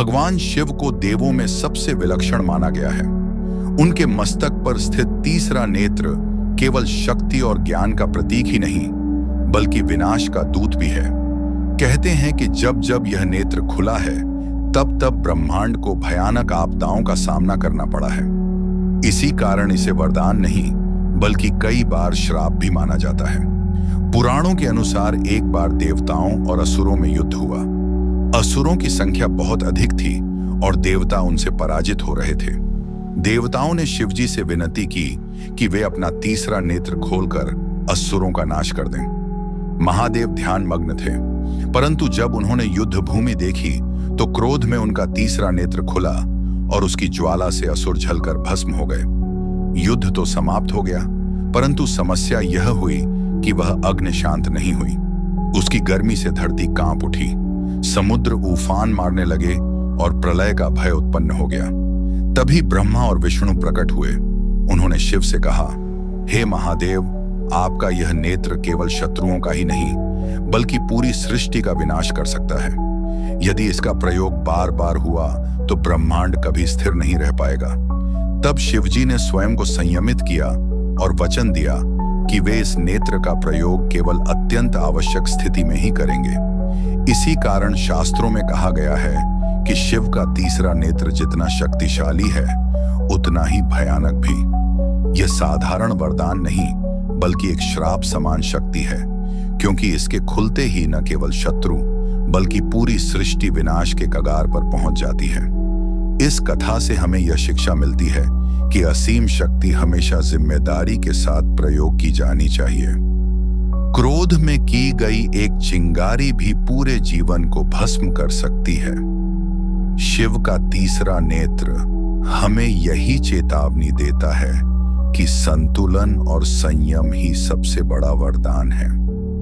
भगवान शिव को देवों में सबसे विलक्षण माना गया है। उनके मस्तक पर स्थित तीसरा नेत्र केवल शक्ति और ज्ञान का प्रतीक ही नहीं, बल्कि विनाश का दूत भी है। कहते हैं कि जब जब यह नेत्र खुला है, तब तब ब्रह्मांड को भयानक आपदाओं का सामना करना पड़ा है। इसी कारण इसे वरदान नहीं, बल्कि कई बार श्राप भी माना जाता है। पुराणों के अनुसार एक बार देवताओं और असुरों में युद्ध हुआ। असुरों की संख्या बहुत अधिक थी और देवता उनसे पराजित हो रहे थे। देवताओं ने शिवजी से विनती की कि वे अपना तीसरा नेत्र खोलकर असुरों का नाश कर दें। महादेव ध्यान मग्न थे, परंतु जब उन्होंने युद्ध भूमि देखी तो क्रोध में उनका तीसरा नेत्र खुला और उसकी ज्वाला से असुर जलकर भस्म हो गए। युद्ध तो समाप्त हो गया, परंतु समस्या यह हुई कि वह अग्नि शांत नहीं हुई। उसकी गर्मी से धरती कांप उठी, समुद्र उफान मारने लगे और प्रलय का भय उत्पन्न हो गया। तभी ब्रह्मा और विष्णु प्रकट हुए। उन्होंने शिव से कहा, हे महादेव, आपका यह नेत्र केवल शत्रुओं का ही नहीं, बल्कि पूरी सृष्टि का विनाश कर सकता है। यदि इसका प्रयोग बार बार हुआ तो ब्रह्मांड कभी स्थिर नहीं रह पाएगा। तब शिवजी ने स्वयं को संयमित किया और वचन दिया कि वे इस नेत्र का प्रयोग केवल अत्यंत आवश्यक स्थिति में ही करेंगे। इसी कारण शास्त्रों में कहा गया है कि शिव का तीसरा नेत्र जितना शक्तिशाली है, उतना ही भयानक भी। यह साधारण वरदान नहीं, बल्कि एक श्राप समान शक्ति है, क्योंकि इसके खुलते ही न केवल शत्रु बल्कि पूरी सृष्टि विनाश के कगार पर पहुंच जाती है। इस कथा से हमें यह शिक्षा मिलती है कि असीम शक्ति हमेशा जिम्मेदारी के साथ प्रयोग की जानी चाहिए। क्रोध में की गई एक चिंगारी भी पूरे जीवन को भस्म कर सकती है। शिव का तीसरा नेत्र हमें यही चेतावनी देता है कि संतुलन और संयम ही सबसे बड़ा वरदान है।